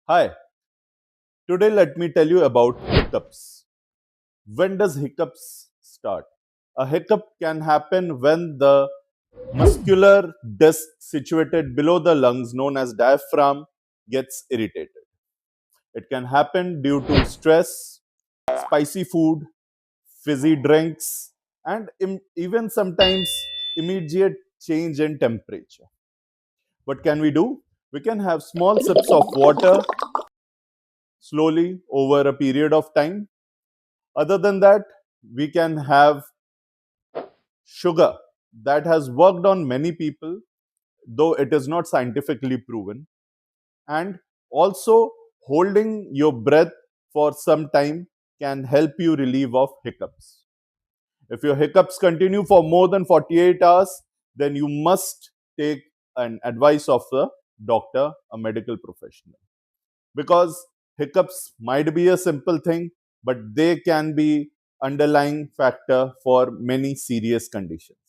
Hi, today let me tell you about hiccups. When does hiccups start? A hiccup can happen when the muscular disc situated below the lungs, known as diaphragm, gets irritated. It can happen due to stress, spicy food, fizzy drinks, and even sometimes immediate change in temperature. What can we do? We can have small sips of water slowly over a period of time. Other than that, we can have sugar that has worked on many people, though it is not scientifically proven. And also, holding your breath for some time can help you relieve of hiccups. If your hiccups continue for more than 48 hours, then you must take an advice of a doctor, a medical professional. Because hiccups might be a simple thing, but they can be underlying factor for many serious conditions.